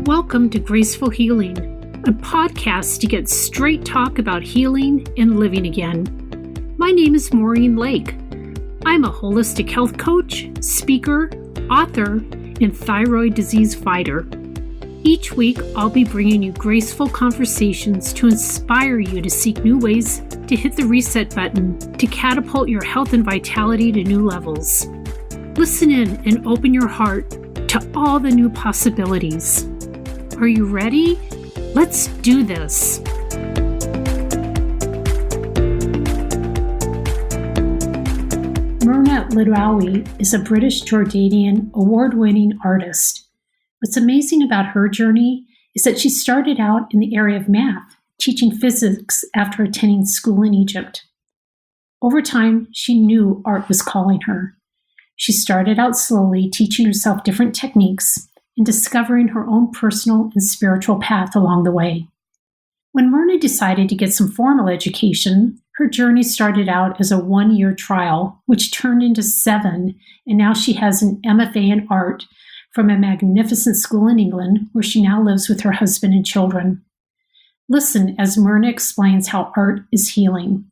Welcome to Graceful Healing, a podcast to get straight talk about healing and living again. My name is Maureen Lake. I'm a holistic health coach, speaker, author, and thyroid disease fighter. Each week, I'll be bringing you graceful conversations to inspire you to seek new ways to hit the reset button to catapult your health and vitality to new levels. Listen in and open your heart to all the new possibilities. Are you ready? Let's do this. Merna Liddawi is a British Jordanian award-winning artist. What's amazing about her journey is that she started out in the area of math, teaching physics after attending school in Egypt. Over time, she knew art was calling her. She started out slowly, teaching herself different techniques and discovering her own personal and spiritual path along the way. When Merna decided to get some formal education, her journey started out as a 1-year trial, which turned into 7, and now she has an MFA in art from a magnificent school in England, where she now lives with her husband and children. Listen as Merna explains how art is healing,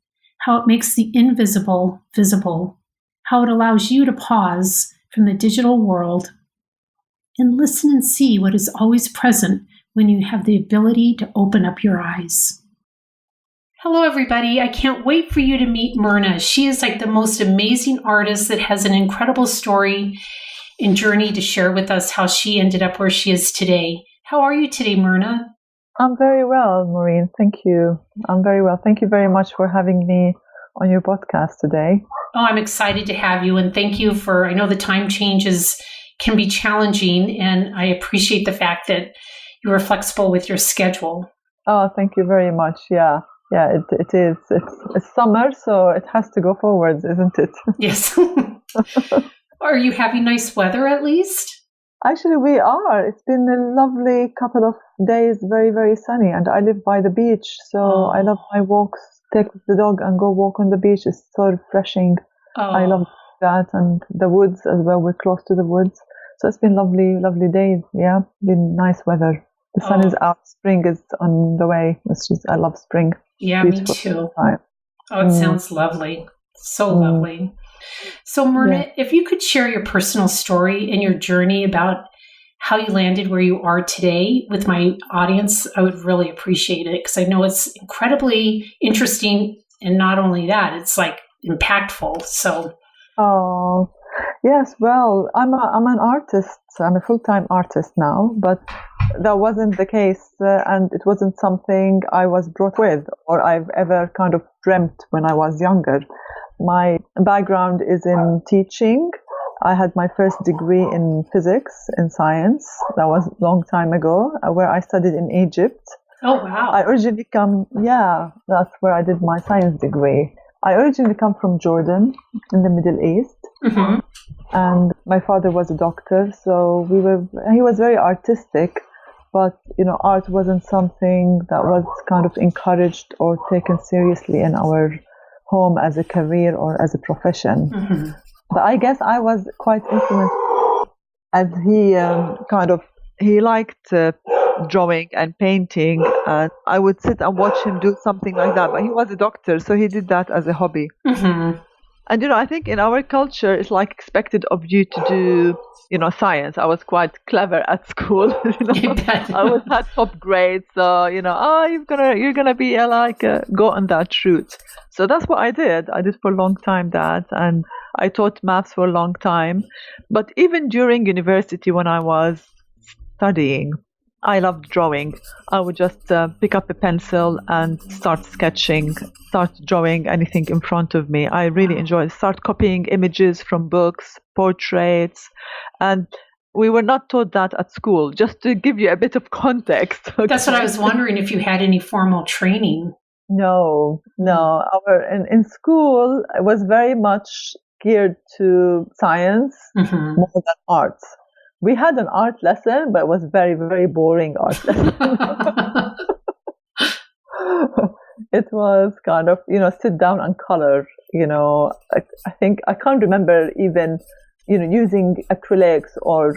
how it makes the invisible visible, how it allows you to pause from the digital world and listen and see what is always present when you have the ability to open up your eyes. Hello, everybody. I can't wait for you to meet Merna. She is like the most amazing artist that has an incredible story and journey to share with us how she ended up where she is today. How are you today, Merna? I'm very well, Maureen. Thank you. I'm very well. Thank you very much for having me on your podcast today. Oh, I'm excited to have you. And thank you for, I know the time changes can be challenging, and I appreciate the fact that you are flexible with your schedule. Oh, thank you very much. Yeah, it is. It's summer, so it has to go forwards, isn't it? Yes. Are you having nice weather at least? Actually, we are. It's been a lovely couple of days, very, very sunny, and I live by the beach, so I love my walks. Take the dog and go walk on the beach. It's so refreshing. I love that, and the woods as well. We're close to the woods. So it's been lovely, lovely days. Yeah, been nice weather. The sun is out. Spring is on the way. I love spring. Yeah, me too. Oh, it sounds lovely. So lovely. So Merna, if you could share your personal story and your journey about how you landed where you are today with my audience, I would really appreciate it, because I know it's incredibly interesting. And not only that, it's like impactful. So. Oh, yes. Well, I'm an artist. I'm a full-time artist now, but that wasn't the case, and it wasn't something I was brought with or I've ever kind of dreamt when I was younger. My background is in teaching. I had my first degree in physics and science. That was a long time ago, where I studied in Egypt. Oh, wow. I originally that's where I did my science degree. I originally come from Jordan in the Middle East. Mm-hmm. And my father was a doctor, so he was very artistic, but, art wasn't something that was kind of encouraged or taken seriously in our home as a career or as a profession. Mm-hmm. But I guess I was quite influenced, as he liked drawing and painting, and I would sit and watch him do something like that. But he was a doctor, so he did that as a hobby. Mm-hmm. And, I think in our culture, it's like expected of you to do, science. I was quite clever at school. I was had top grades. So, you're gonna be go on that route. So that's what I did. I did for a long time that, and I taught maths for a long time. But even during university, when I was studying, I loved drawing. I would just pick up a pencil and start sketching, start drawing anything in front of me. I really enjoyed it. Start copying images from books, portraits. And we were not taught that at school, just to give you a bit of context. Okay? That's what I was wondering, if you had any formal training. No. In school, it was very much geared to science more than arts. We had an art lesson, but it was very, very boring art lesson. It was kind of, sit down and color, I think, I can't remember even using acrylics or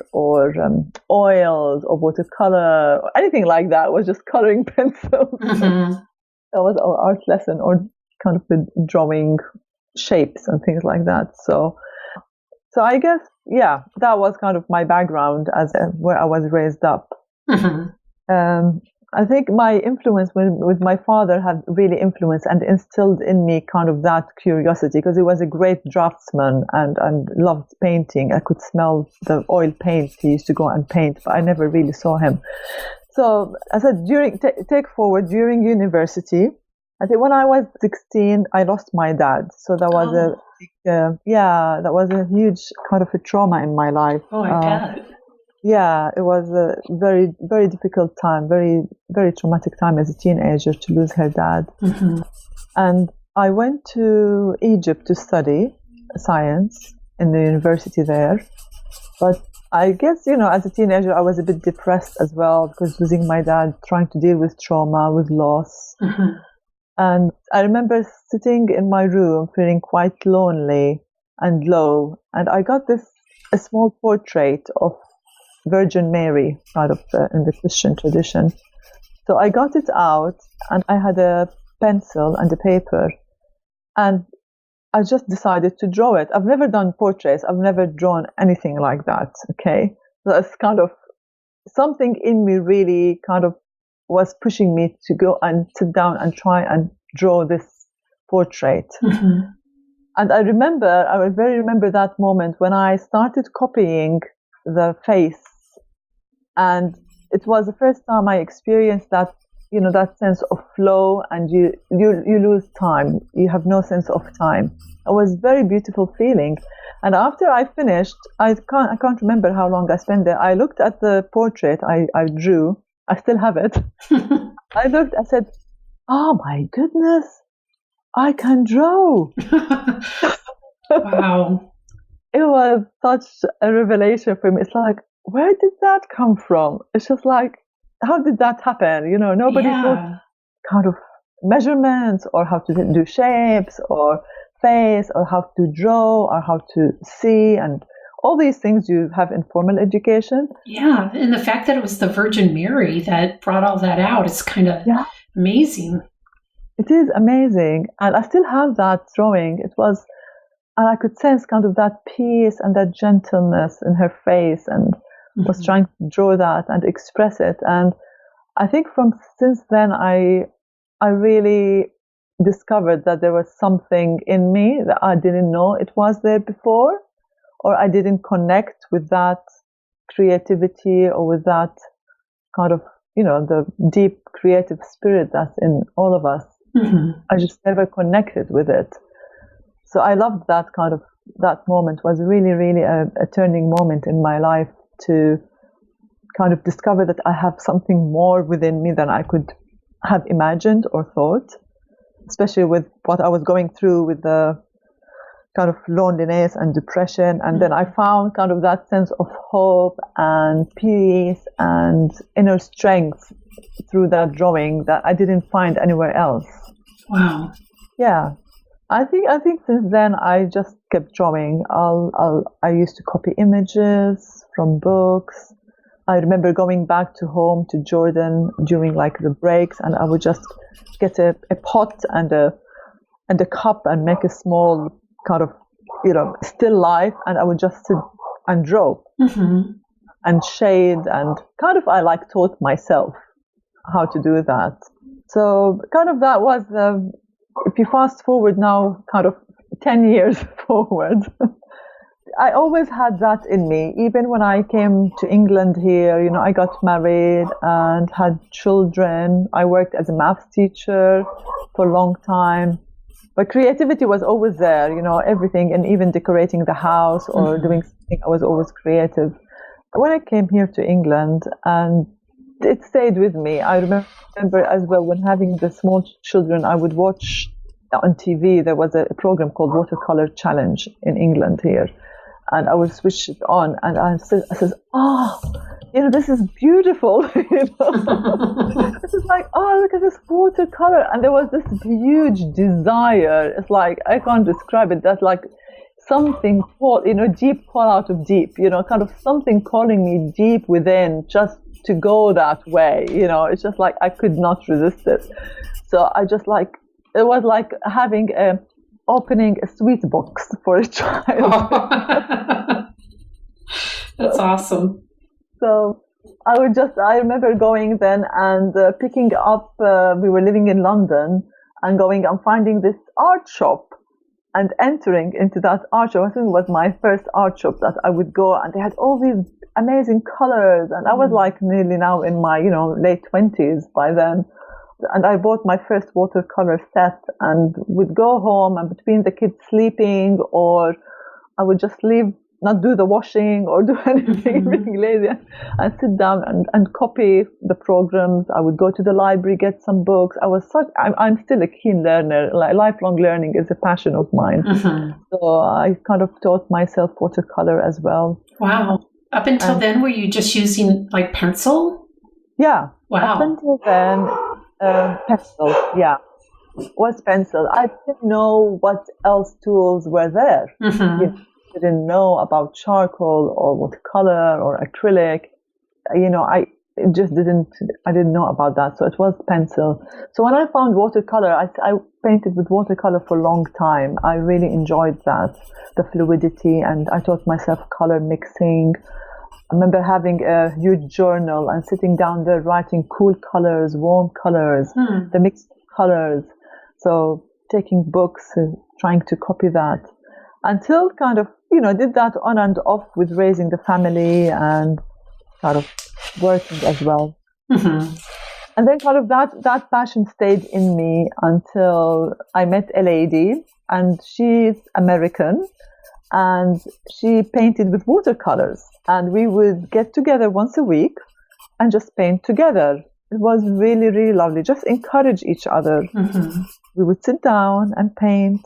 oils or watercolor or anything like that. It was just coloring pencils. That was our art lesson, or kind of the drawing shapes and things like that. So I guess, that was kind of my background as where I was raised up. I think my influence with my father had really influenced and instilled in me kind of that curiosity, because he was a great draftsman and loved painting. I could smell the oil paint he used to go and paint, but I never really saw him. So I said, during university, I think when I was 16, I lost my dad. So that was that was a huge kind of a trauma in my life. Oh, I bet. Yeah, it was a very, very difficult time, very, very traumatic time as a teenager to lose her dad. And I went to Egypt to study science in the university there. But I guess, as a teenager, I was a bit depressed as well, because losing my dad, trying to deal with trauma, with loss. And I remember sitting in my room feeling quite lonely and low. And I got a small portrait of Virgin Mary, kind of in the Christian tradition. So I got it out, and I had a pencil and a paper, and I just decided to draw it. I've never done portraits. I've never drawn anything like that. Okay, so it's kind of something in me really kind of was pushing me to go and sit down and try and draw this portrait. And I very remember that moment when I started copying the face. And it was the first time I experienced that, that sense of flow, and you lose time. You have no sense of time. It was a very beautiful feeling. And after I finished, I can't remember how long I spent there. I looked at the portrait I drew. I still have it. I said, oh my goodness, I can draw. Wow. It was such a revelation for me. It's like, where did that come from? It's just like, how did that happen? Nobody taught kind of measurements or how to do shapes or face or how to draw or how to see, and all these things you have in formal education. Yeah, and the fact that it was the Virgin Mary that brought all that out is kind of amazing. It is amazing. And I still have that drawing. And I could sense kind of that peace and that gentleness in her face, and was trying to draw that and express it. And I think since then, I really discovered that there was something in me that I didn't know it was there before, or I didn't connect with that creativity or with that kind of, the deep creative spirit that's in all of us. I just never connected with it. So I loved that that moment. Was really, really a turning moment in my life, to kind of discover that I have something more within me than I could have imagined or thought, especially with what I was going through with the kind of loneliness and depression. And then I found kind of that sense of hope and peace and inner strength through that drawing that I didn't find anywhere else. Wow. Yeah. I think since then I just kept drawing. I used to copy images from books. I remember going back to home to Jordan during like the breaks, and I would just get a pot and a cup and make a small kind of still life, and I would just sit and draw and shade, and kind of I taught myself how to do that. So kind of that was if you fast forward now, kind of 10 years forward, I always had that in me. Even when I came to England here, I got married and had children. I worked as a maths teacher for a long time. But creativity was always there, everything, and even decorating the house or doing something, I was always creative. When I came here to England, and it stayed with me. I remember as well when having the small children, I would watch on TV. There was a program called Watercolor Challenge in England here, and I would switch it on, and I said, this is beautiful. This is like, look at this watercolor, and there was this huge desire. It's like I can't describe it. That's like something call, deep call out of deep, kind of something calling me deep within just to go that way. It's just like I could not resist it. So I just it was like opening a sweet box for a child. That's awesome. So I remember going then and picking up, we were living in London, and going and finding this art shop and entering into that art shop. I think it was my first art shop that I would go, and they had all these amazing colors. And I was like nearly now in my, late 20s by then. And I bought my first watercolor set and would go home, and between the kids sleeping, or I would just leave, not do the washing or do anything, being lazy, and sit down and copy the programs. I would go to the library, get some books. I'm still a keen learner. Lifelong learning is a passion of mine. So I kind of taught myself watercolor as well. Wow. Up until then, were you just using like pencil? Yeah. Wow. Up until then, pencil. Yeah. Was pencil. I didn't know what else tools were there. Didn't know about charcoal or watercolor or acrylic. I didn't know about that. So it was pencil. So when I found watercolor, I painted with watercolor for a long time. I really enjoyed that, the fluidity, and I taught myself color mixing. I remember having a huge journal and sitting down there writing cool colors, warm colors, the mixed colors. So taking books, trying to copy that, until kind of, did that on and off with raising the family and kind of working as well. And then kind of that passion stayed in me until I met a lady, and she's American, and she painted with watercolors, and we would get together once a week and just paint together. It was really, really lovely. Just encourage each other. We would sit down and paint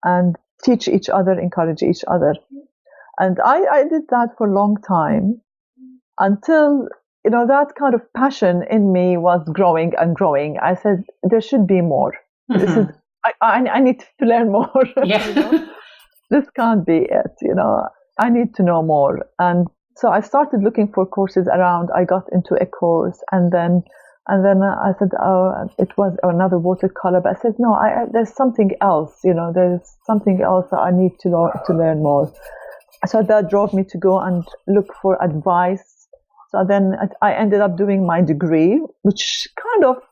and teach each other, encourage each other. And I did that for a long time until, that kind of passion in me was growing and growing. I said, there should be more. I need to learn more. Yeah. This can't be it. I need to know more. And so I started looking for courses around. I got into a course, and then I said, it was another watercolor. But I said, no, there's something else. There's something else that I need to learn more. So that drove me to go and look for advice. So then I ended up doing my degree, which kind of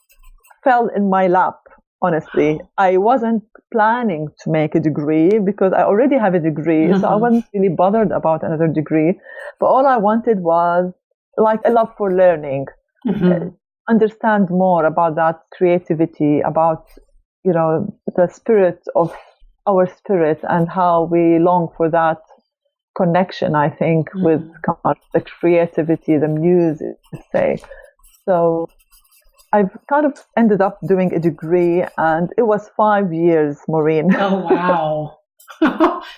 fell in my lap. Honestly, I wasn't planning to make a degree because I already have a degree, so I wasn't really bothered about another degree. But all I wanted was like a love for learning, understand more about that creativity, about the spirit of our spirit and how we long for that connection. I think with the creativity, the music, say. So I've kind of ended up doing a degree, and it was 5 years, Maureen. Oh, wow.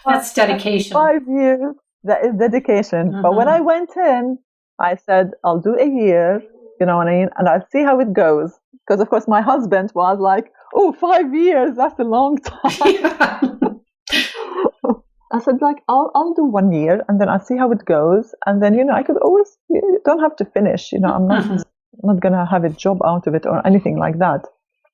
That's dedication. 5 years, that is dedication. But when I went in, I said, I'll do a year, you know what I mean? And I'll see how it goes. Because, of course, my husband was like, 5 years, that's a long time. I said, I'll do 1 year, and then I'll see how it goes. And then, I could always, you don't have to finish, I'm not going to have a job out of it or anything like that.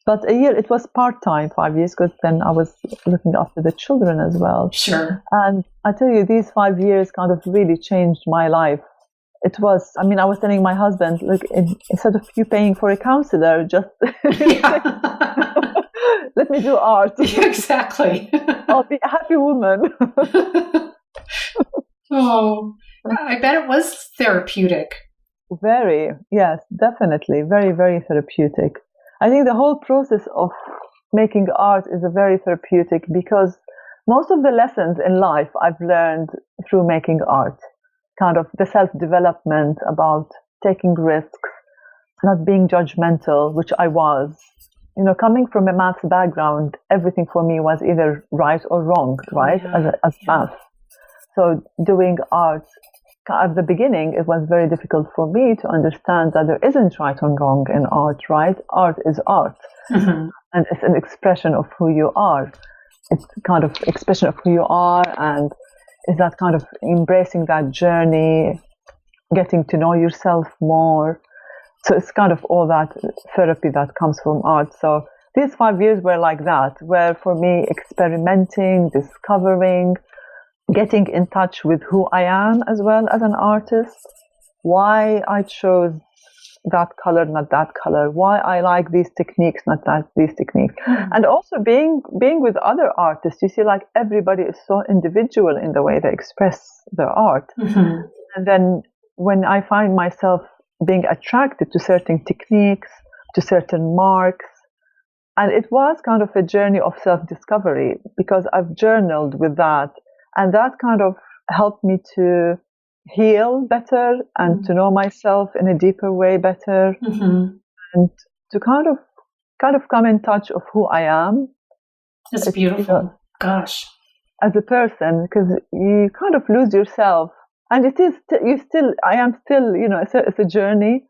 But a year, it was part-time, 5 years, because then I was looking after the children as well. Sure. And I tell you, these 5 years kind of really changed my life. It was, I was telling my husband, look, instead of you paying for a counselor, just let me do art. Exactly. I'll be a happy woman. I bet it was therapeutic. Very, yes, definitely. Very, very therapeutic. I think the whole process of making art is a very therapeutic, because most of the lessons in life I've learned through making art. Kind of the self-development, about taking risks, not being judgmental, which I was. Coming from a maths background, everything for me was either right or wrong, right, as math. So doing art, at the beginning, it was very difficult for me to understand that there isn't right and wrong in art, right? Art is art. And it's an expression of who you are. it's kind of expression of who you are, and is that kind of embracing that journey, getting to know yourself more. So it's kind of all that therapy that comes from art. So these 5 years were like that, where for me experimenting, discovering, getting in touch with who I am as well as an artist, why I chose that color, not that color, why I like these techniques, not these techniques. And also being with other artists, you see, like, everybody is so individual in the way they express their art. And then when I find myself being attracted to certain techniques, to certain marks, and it was kind of a journey of self-discovery, because I've journaled with that, and that kind of helped me to heal better and to know myself in a deeper way better, and to kind of come in touch of who I am. It's beautiful. You know, gosh, as a person, because you kind of lose yourself, and I am still, you know, it's a journey,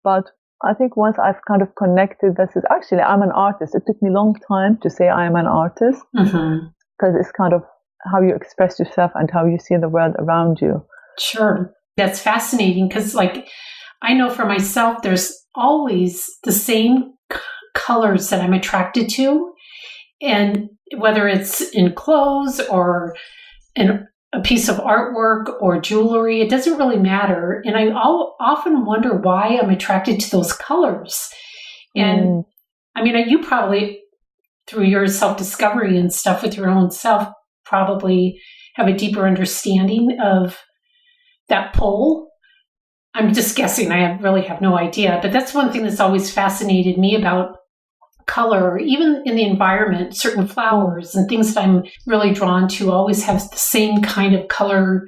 but I think once I've kind of connected, actually I'm an artist. It took me a long time to say I am an artist, because it's kind of how you express yourself and how you see the world around you. Sure. That's fascinating, because, like, I know for myself, there's always the same colors that I'm attracted to. And whether it's in clothes or in a piece of artwork or jewelry, it doesn't really matter. And I often wonder why I'm attracted to those colors. And I mean, you probably, through your self-discovery and stuff with your own self, probably have a deeper understanding of that pull. I'm just guessing. I really have no idea. But that's one thing that's always fascinated me about color, or even in the environment. Certain flowers and things that I'm really drawn to always have the same kind of color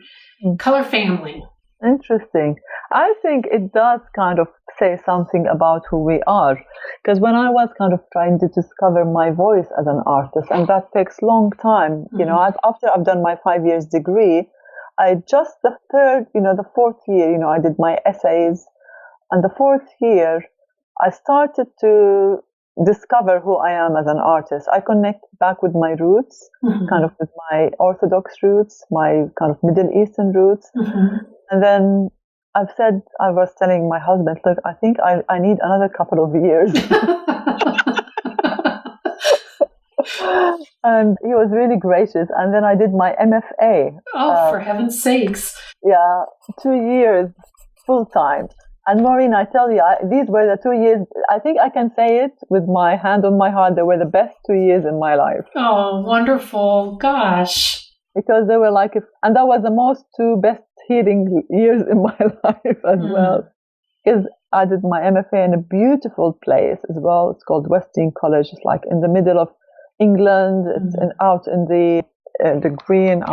family. Interesting. I think it does kind of say something about who we are, because when I was kind of trying to discover my voice as an artist, and that takes a long time, you know, after I've done my 5 years degree, the fourth year, you know, I did my essays, and the fourth year, I started to discover who I am as an artist. I connect back with my roots, kind of with my Orthodox roots, my kind of Middle Eastern roots. And then I was telling my husband, look, I think I need another couple of years. And he was really gracious. And then I did my MFA. Oh, for heaven's sakes. Yeah, 2 years full time. And Maureen, I tell you, these were the 2 years, I think I can say it with my hand on my heart, they were the best 2 years in my life. Oh, wonderful. Gosh. Because they were and that was the most 2 best healing years in my life as well. Because I did my MFA in a beautiful place as well. It's called Westdean College. It's like in the middle of England. It's out in the green,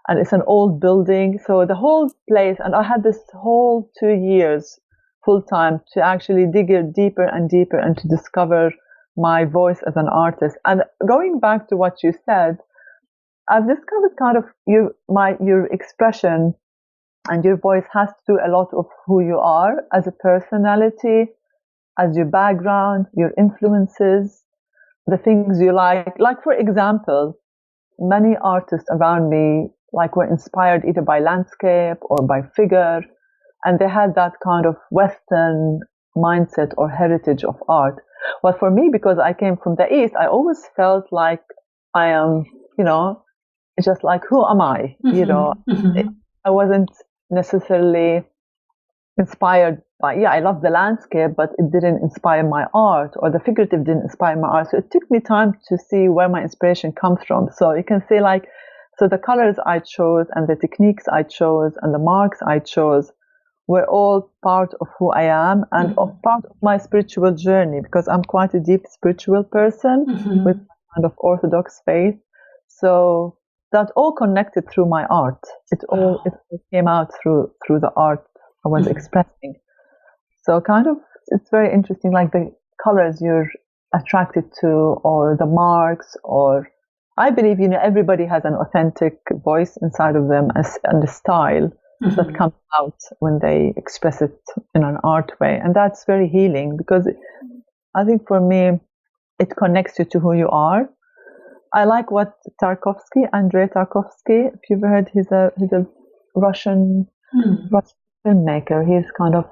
and it's an old building. So the whole place, and I had this whole 2 years full time to actually dig deeper and deeper and to discover my voice as an artist. And going back to what you said, I've discovered kind of your expression and your voice has to do a lot of who you are as a personality, as your background, your influences, the things you like. Like, for example, many artists around me were inspired either by landscape or by figure, and they had that kind of Western mindset or heritage of art. Well, for me, because I came from the East, I always felt like I am, you know, just like, who am I? You know, I wasn't necessarily inspired by, I love the landscape, but it didn't inspire my art, or the figurative didn't inspire my art. So it took me time to see where my inspiration comes from. So you can say so the colors I chose and the techniques I chose and the marks I chose were all part of who I am and part of my spiritual journey, because I'm quite a deep spiritual person with kind of Orthodox faith. So that all connected through my art. It all came out through the art I was expressing. So kind of, it's very interesting, like the colors you're attracted to, or the marks, or I believe, you know, everybody has an authentic voice inside of them and a style that comes out when they express it in an art way. And that's very healing, because I think for me, it connects you to who you are. I like what Andrei Tarkovsky, if you've heard, he's a Russian filmmaker. He's kind of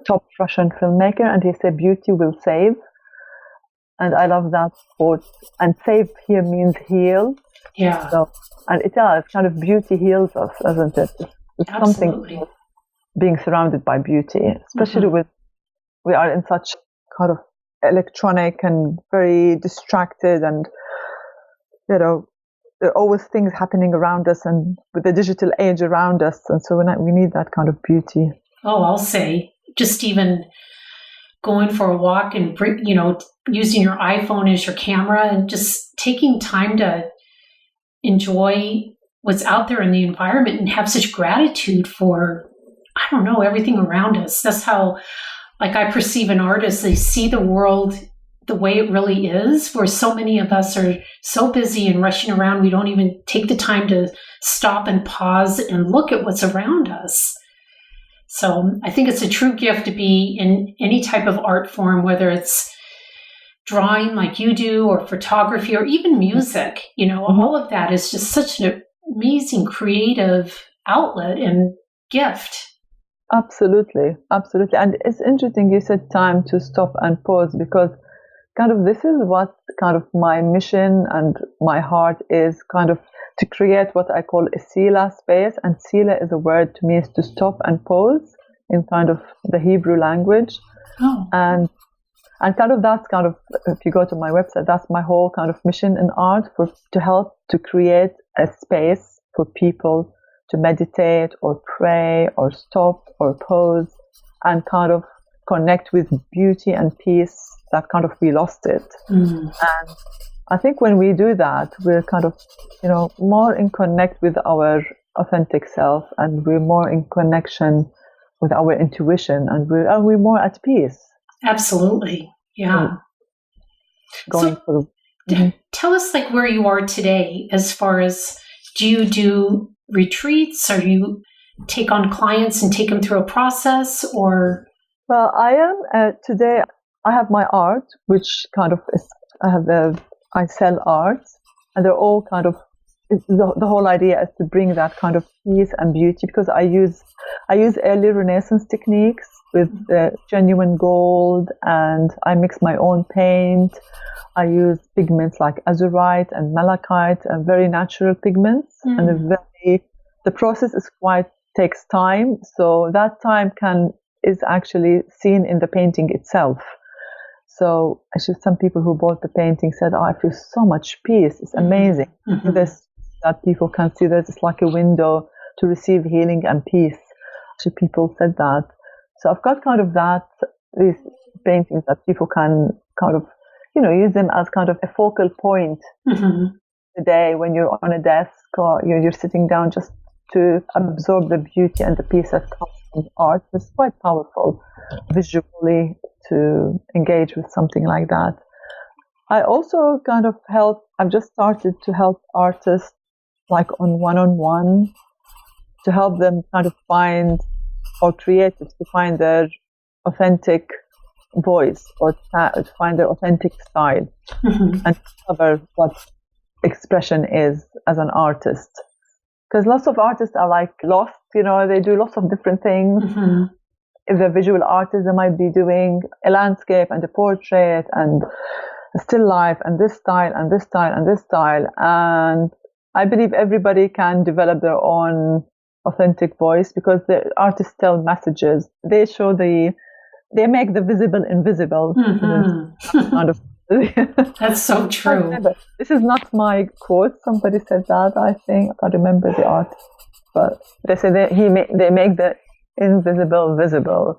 top Russian filmmaker, and he said beauty will save. And I love that quote. And save here means heal. Yeah. So, and it does, kind of beauty heals us, doesn't it? It's Absolutely. something being surrounded by beauty, especially with, we are in such kind of electronic and very distracted, and, you know, there are always things happening around us, and with the digital age around us. And so we need that kind of beauty. Oh, I'll say, just even going for a walk and, you know, using your iPhone as your camera and just taking time to enjoy what's out there in the environment and have such gratitude for, I don't know, everything around us. That's how, like, I perceive an artist. They see the world the way it really is, where so many of us are so busy and rushing around, we don't even take the time to stop and pause and look at what's around us. So I think it's a true gift to be in any type of art form, whether it's drawing like you do, or photography, or even music. You know, all of that is just such an amazing creative outlet and gift. Absolutely. And it's interesting you said time to stop and pause, because kind of this is what kind of my mission and my heart is, kind of to create what I call a sila space. And sila is a word to me, is to stop and pause in kind of the Hebrew language. Oh. And kind of that's kind of, if you go to my website, that's my whole kind of mission in art, to help to create a space for people to meditate or pray or stop or pause and kind of connect with beauty and peace that kind of we lost it. And I think when we do that, we're kind of, you know, more in connect with our authentic self, and we're more in connection with our intuition, and we're more at peace. Absolutely. Yeah. Tell us, like, where you are today, as far as, do you do retreats, or you take on clients and take them through a process, or? Well, I am today. I have my art, which kind of is, I sell art, and they're all kind of, the whole idea is to bring that kind of peace and beauty, because I use early Renaissance techniques with genuine gold, and I mix my own paint. I use pigments like azurite and malachite, and very natural pigments, and the process takes time. So that time is actually seen in the painting itself. So actually, some people who bought the painting said, "Oh, I feel so much peace. It's amazing." That people can see that it's like a window to receive healing and peace. Actually, people said that. So I've got kind of these paintings that people can kind of, you know, use them as kind of a focal point the day when you're on a desk, or you're sitting down, just to absorb the beauty and the peace that comes from art. It's quite powerful visually to engage with something like that. I also kind of I've just started to help artists, like on one-on-one, to help them kind of find, or creatives to find their authentic voice, or to find their authentic style, and discover what expression is as an artist. Because lots of artists are like lost, you know, they do lots of different things. If they're visual artists, they might be doing a landscape and a portrait and a still life and this style and this style and this style. And I believe everybody can develop their own authentic voice, because the artists tell messages. They make the visible invisible. Kind of That's so true. This is not my quote. Somebody said that, I think. I remember the art. But they say they make the invisible visible.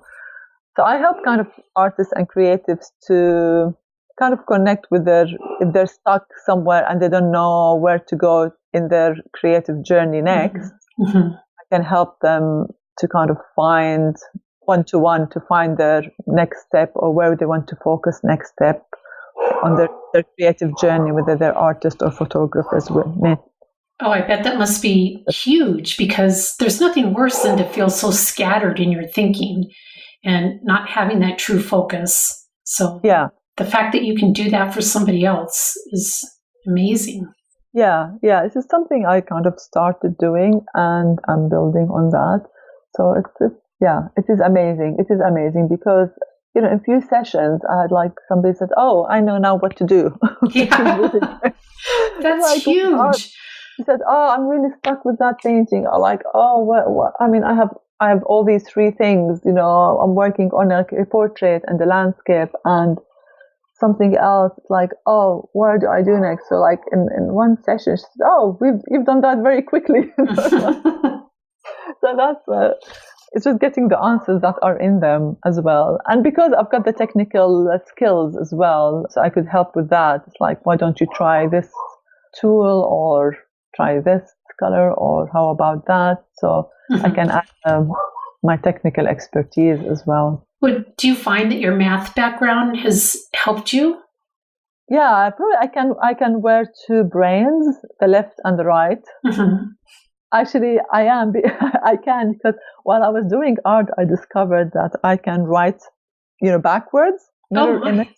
So I help kind of artists and creatives to kind of connect with if they're stuck somewhere and they don't know where to go in their creative journey next. I can help them to kind of find one-to-one to find their next step, or where they want to focus next step on their creative journey, whether they're artists or photographers with me. Oh, I bet that must be huge, because there's nothing worse than to feel so scattered in your thinking and not having that true focus. So yeah, the fact that you can do that for somebody else is amazing. Yeah. It is something I kind of started doing, and I'm building on that. So it is amazing. It is amazing because, in a few sessions, I had like somebody said, "Oh, I know now what to do." Yeah. That's like, huge. He said, "Oh, I'm really stuck with that painting." Or like, "Oh, what? I mean, I have all these three things. I'm working on a portrait and a landscape and something else." It's like, "Oh, what do I do next?" So like in one session, she said, "Oh, you've done that very quickly." So that's it's just getting the answers that are in them as well. And because I've got the technical skills as well, so I could help with that. It's like, why don't you try this tool or try this color, or how about that? So I can add my technical expertise as well. But do you find that your math background has helped you? Yeah, probably I can wear two brains, the left and the right. Actually, I can, because while I was doing art, I discovered that I can write, backwards, mirror image.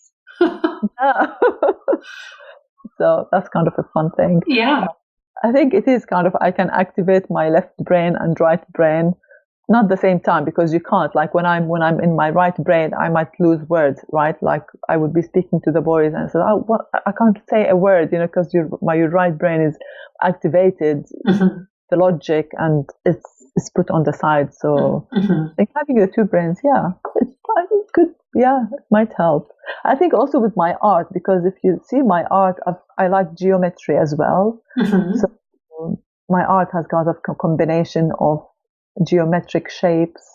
So that's kind of a fun thing. Yeah. I think it is kind of, I can activate my left brain and right brain, not at the same time, because you can't. Like when I'm in my right brain, I might lose words, right? Like I would be speaking to the boys and say, "Oh, what? I can't say a word," because your right brain is activated. The logic, and it's put on the side. So I think having the two brains, I think could, it might help. I think also with my art, because if you see my art, I like geometry as well. So my art has got a combination of geometric shapes,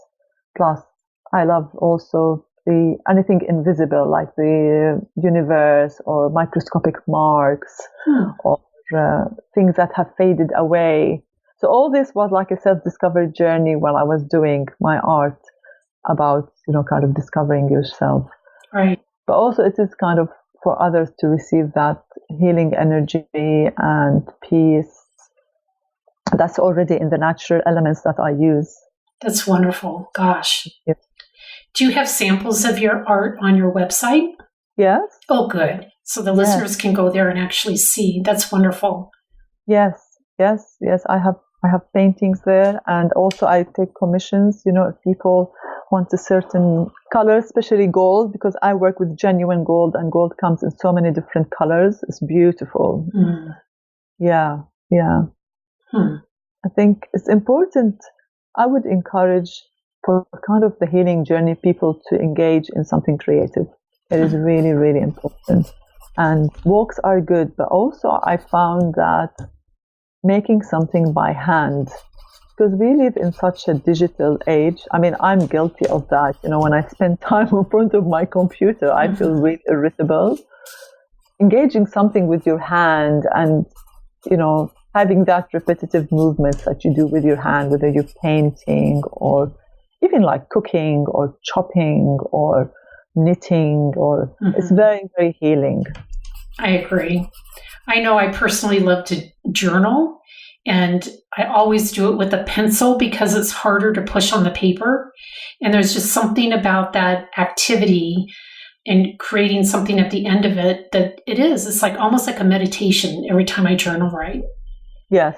plus I love also anything invisible, like the universe or microscopic marks or things that have faded away. So all this was like a self-discovery journey while I was doing my art, about, kind of discovering yourself. Right. But also it is kind of for others to receive that healing energy and peace that's already in the natural elements that I use. That's wonderful. Gosh. Yes. Do you have samples of your art on your website? Yes. Oh, good. So the listeners can go there and actually see. That's wonderful. Yes. I have paintings there, and also I take commissions. If people want a certain color, especially gold, because I work with genuine gold, and gold comes in so many different colors. It's beautiful. Yeah. I think it's important. I would encourage, for kind of the healing journey, people to engage in something creative. It is really, really important. And walks are good, but also I found that making something by hand, because we live in such a digital age. I mean, I'm guilty of that. When I spend time in front of my computer, I feel really irritable. Engaging something with your hand and, having that repetitive movements that you do with your hand, whether you're painting or even like cooking or chopping or knitting, or it's very, very healing. I agree. I know I personally love to journal, and I always do it with a pencil because it's harder to push on the paper. And there's just something about that activity and creating something at the end of it that it's like almost like a meditation every time I journal write. Yes,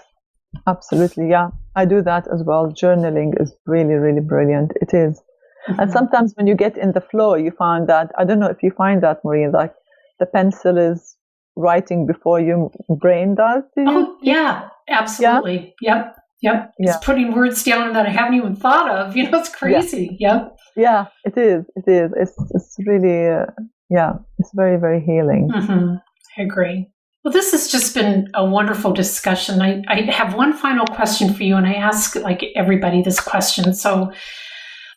absolutely. Yeah, I do that as well. Journaling is really, really brilliant. It is. And sometimes when you get in the flow, you find that, I don't know if you find that, Maureen, like the pencil is writing before your brain does. Oh, yeah, absolutely. Yeah? Yep. It's putting words down that I haven't even thought of. It's crazy. Yep. Yeah, it is. It's really, it's very, very healing. I agree. Well, this has just been a wonderful discussion. I have one final question for you, and I ask like everybody this question. So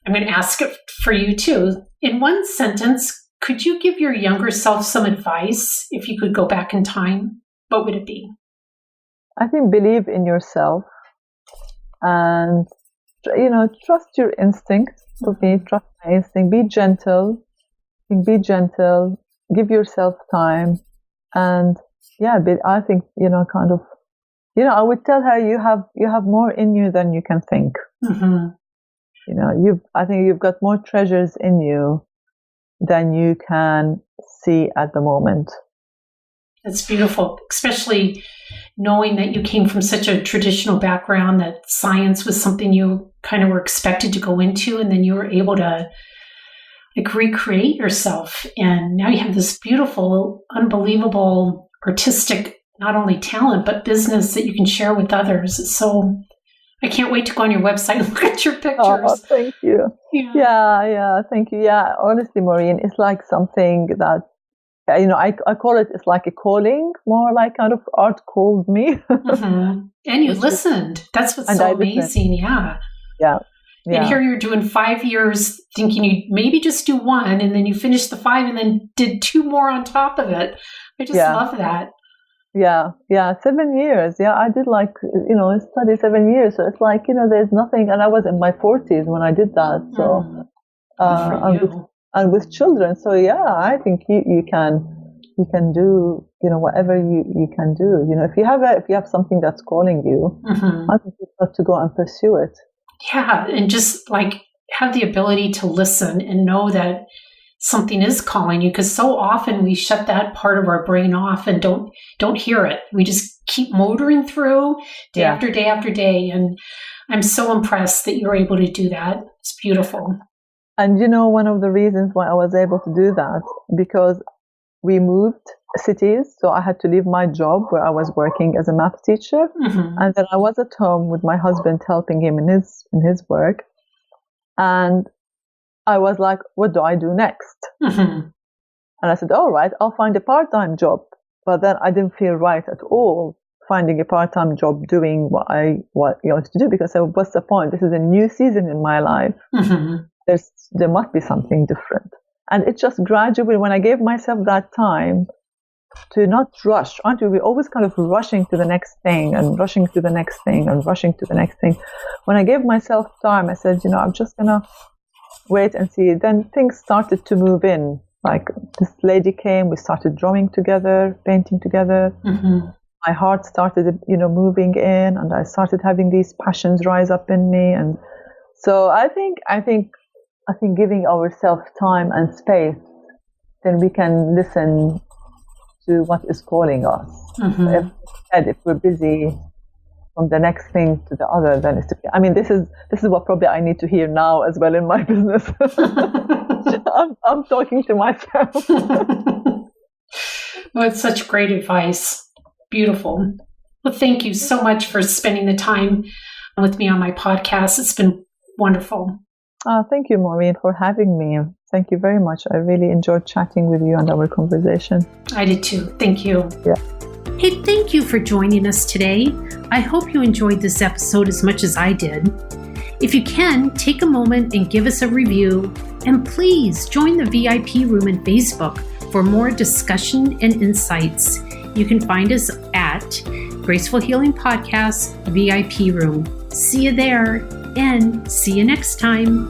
I'm going to ask it for you too. In one sentence, could you give your younger self some advice if you could go back in time? What would it be? I think believe in yourself and, trust your instinct. For me, trust my instinct. Be gentle. Give yourself time. And I think, kind of, I would tell her you have more in you than you can think. I think you've got more treasures in you than you can see at the moment. That's beautiful, especially knowing that you came from such a traditional background, that science was something you kind of were expected to go into, and then you were able to like recreate yourself. And now you have this beautiful, unbelievable artistic, not only talent, but business that you can share with others. So I can't wait to go on your website and look at your pictures. Oh, thank you. Yeah, thank you. Yeah, honestly, Maureen, it's like something that, I call it, it's like a calling, more like kind of art called me. Mm-hmm. And you listened. That's what's so amazing. Yeah. And here you're doing 5 years thinking you'd maybe just do one, and then you finished the 5 and then did 2 more on top of it. I just love that. Yeah, 7 years. Yeah, I did study 7 years. So it's like, there's nothing, and I was in my 40s when I did that. So, and with children. So yeah, I think you can do, whatever you can do. If you have something that's calling you, I think you've got to go and pursue it. Yeah, and just like have the ability to listen and know that something is calling you, because so often we shut that part of our brain off and don't hear it. We just keep motoring through day after day after day. And I'm so impressed that you're able to do that. It's beautiful. And one of the reasons why I was able to do that, because we moved cities, so I had to leave my job where I was working as a math teacher, and then I was at home with my husband helping him in his work, and I was like, what do I do next? And I said, all right, I'll find a part-time job. But then I didn't feel right at all finding a part-time job doing what I wanted to do, because I said, what's the point? This is a new season in my life. There must be something different. And it just gradually, when I gave myself that time to not rush, aren't we? We're always kind of rushing to the next thing and rushing to the next thing and rushing to the next thing. When I gave myself time, I said, I'm just going to wait and see. Then things started to move in. Like this lady came, we started drawing together, painting together. My heart started, moving in, and I started having these passions rise up in me. And so I think giving ourselves time and space, then we can listen to what is calling us. If we're busy from the next thing to the other, then this is what probably I need to hear now as well in my business. I'm talking to myself. Well, it's such great advice. Beautiful. Well, thank you so much for spending the time with me on my podcast. It's been wonderful. Thank you, Maureen, for having me. Thank you very much. I really enjoyed chatting with you and our conversation. I did too. Thank you. Yeah. Hey, thank you for joining us today. I hope you enjoyed this episode as much as I did. If you can, take a moment and give us a review. And please join the VIP room in Facebook for more discussion and insights. You can find us at Graceful Healing Podcast VIP room. See you there, and see you next time.